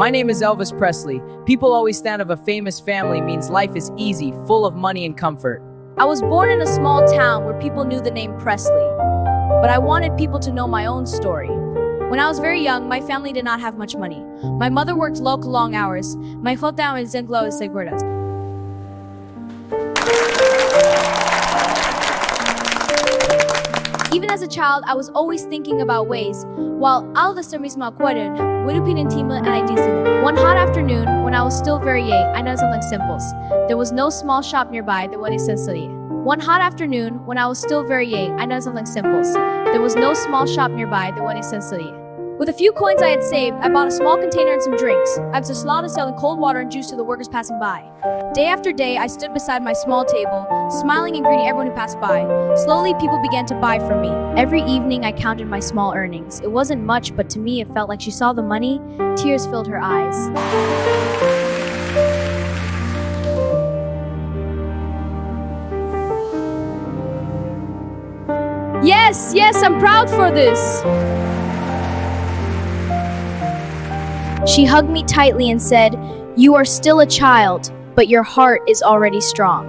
My name is Elvis Presley. People always think of a famous family means life is easy, full of money and comfort. I was born in a small town where people knew the name Presley, but I wanted people to know my own story. When I was very young, my family did not have much money. My mother worked local long hours. My father was seguras. Even as a child, I was always thinking about ways. While all the mismo acuerdan, one hot afternoon, when I was still very young, I noticed something simple. There was no small shop nearby that was necessary. One hot afternoon, when I was still very young, I noticed something simple. There was no small shop nearby that was necessary. With a few coins I had saved, I bought a small container and some drinks. I was a salon selling cold water and juice to the workers passing by. Day after day, I stood beside my small table, smiling and greeting everyone who passed by. Slowly, people began to buy from me. Every evening, I counted my small earnings. It wasn't much, but to me, it felt like she saw the money. Tears filled her eyes. Yes, I'm proud for this. She hugged me tightly and said, "You are still a child, but your heart is already strong."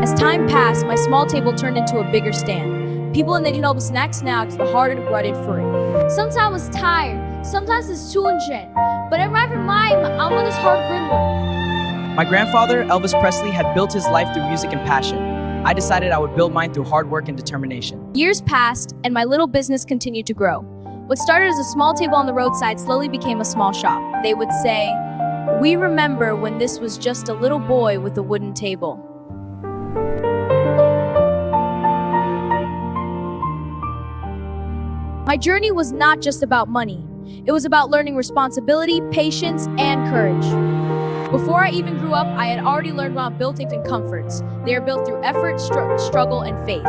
As time passed, my small table turned into a bigger stand. People in the Dinob snacks, the hard and rutted for it. Sometimes I was tired, sometimes it's too ungent, but I remind I'm on this hard grin one. My grandfather, Elvis Presley, had built his life through music and passion. I decided I would build mine through hard work and determination. Years passed, and my little business continued to grow. What started as a small table on the roadside slowly became a small shop. They would say, "We remember when this was just a little boy with a wooden table." My journey was not just about money. It was about learning responsibility, patience, and courage. Before I even grew up, I had already learned about built-in comforts. They are built through effort, struggle, and faith.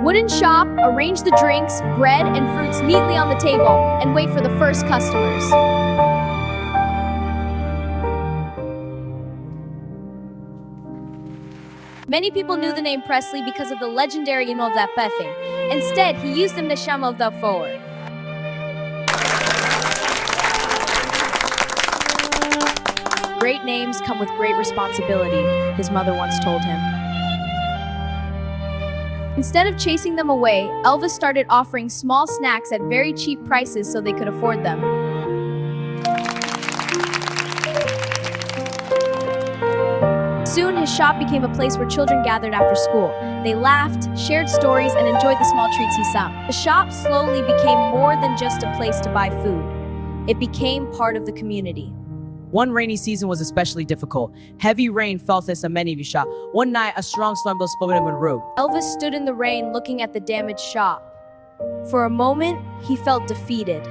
Wooden shop, arrange the drinks, bread, and fruits neatly on the table, and wait for the first customers. Many people knew the name Presley because of the legendary that Pefe. Instead, he used them to shamo the forward. Great names come with great responsibility, his mother once told him. Instead of chasing them away, Elvis started offering small snacks at very cheap prices so they could afford them. Soon, his shop became a place where children gathered after school. They laughed, shared stories, and enjoyed the small treats he sold. The shop slowly became more than just a place to buy food. It became part of the community. One rainy season was especially difficult. Heavy rain fell as many of you shop. One night, a strong storm blew on the road. Elvis stood in the rain looking at the damaged shop. For a moment, he felt defeated.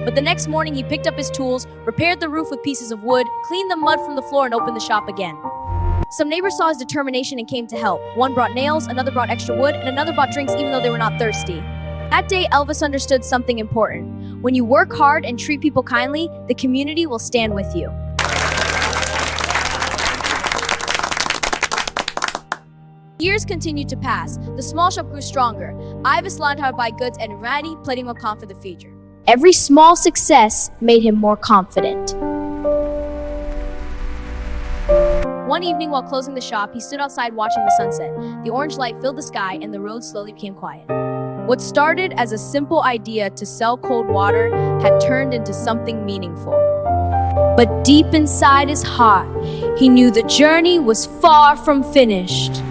But the next morning, he picked up his tools, repaired the roof with pieces of wood, cleaned the mud from the floor, and opened the shop again. Some neighbors saw his determination and came to help. One brought nails, another brought extra wood, and another brought drinks even though they were not thirsty. That day, Elvis understood something important. When you work hard and treat people kindly, the community will stand with you. Years continued to pass. The small shop grew stronger. Eivis learned how to buy goods and Randy played more confident for the future. Every small success made him more confident. One evening while closing the shop, he stood outside watching the sunset. The orange light filled the sky and the road slowly became quiet. What started as a simple idea to sell cold water had turned into something meaningful. But deep inside his heart, he knew the journey was far from finished.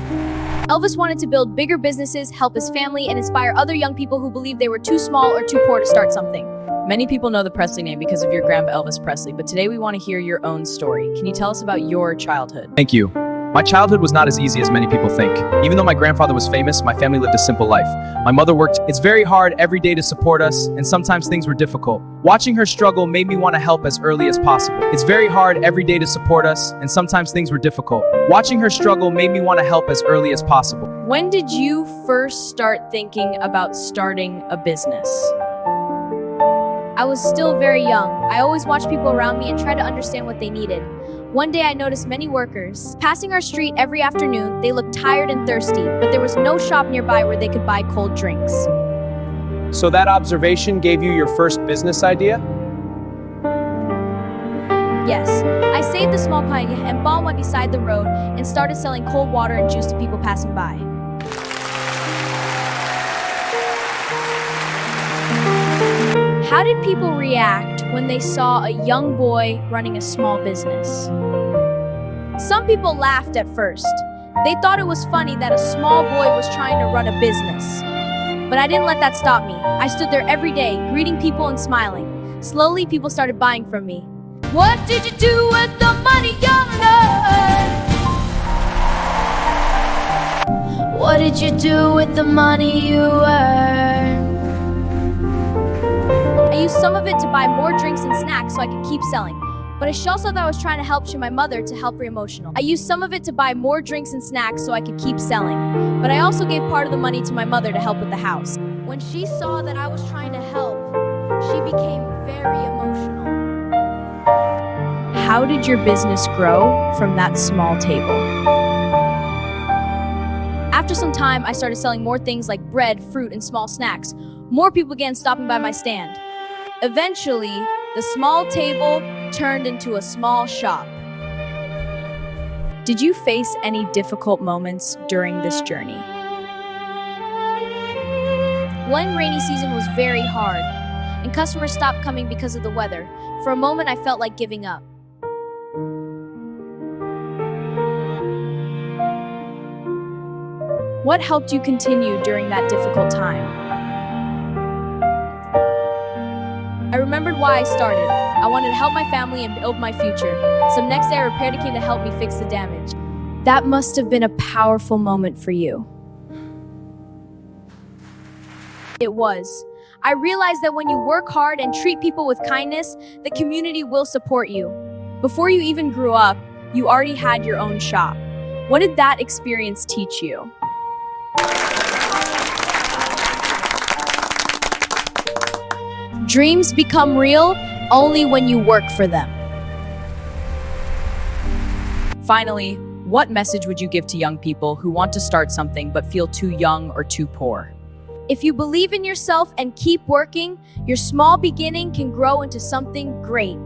Elvis wanted to build bigger businesses, help his family, and inspire other young people who believed they were too small or too poor to start something. Many people know the Presley name because of your grandpa Elvis Presley, but today we want to hear your own story. Can you tell us about your childhood? Thank you. My childhood was not as easy as many people think. Even though my grandfather was famous, my family lived a simple life. My mother worked. It's very hard every day to support us, and sometimes things were difficult. Watching her struggle made me want to help as early as possible. It's very hard every day to support us, and sometimes things were difficult. Watching her struggle made me want to help as early as possible. When did you first start thinking about starting a business? I was still very young. I always watched people around me and tried to understand what they needed. One day I noticed many workers passing our street every afternoon. They looked tired and thirsty, but there was no shop nearby where they could buy cold drinks. So that observation gave you your first business idea? Yes, I saved the small pony and bought one beside the road and started selling cold water and juice to people passing by. How did people react when they saw a young boy running a small business? Some people laughed at first. They thought it was funny that a small boy was trying to run a business. But I didn't let that stop me. I stood there every day, greeting people and smiling. Slowly, people started buying from me. What did you do with the money you earned? What did you do with the money you earned? I used some of it to buy more drinks and snacks so I could keep selling. But I also thought I was trying to help my mother to help her emotional. I used some of it to buy more drinks and snacks so I could keep selling. But I also gave part of the money to my mother to help with the house. When she saw that I was trying to help, she became very emotional. How did your business grow from that small table? After some time, I started selling more things like bread, fruit, and small snacks. More people began stopping by my stand. Eventually, the small table turned into a small shop. Did you face any difficult moments during this journey? One rainy season was very hard, and customers stopped coming because of the weather. For a moment, I felt like giving up. What helped you continue during that difficult time? I remembered why I started. I wanted to help my family and build my future. So next day I repaired a can to help me fix the damage. That must have been a powerful moment for you. It was. I realized that when you work hard and treat people with kindness, the community will support you. Before you even grew up, you already had your own shop. What did that experience teach you? Dreams become real only when you work for them. Finally, what message would you give to young people who want to start something but feel too young or too poor? If you believe in yourself and keep working, your small beginning can grow into something great.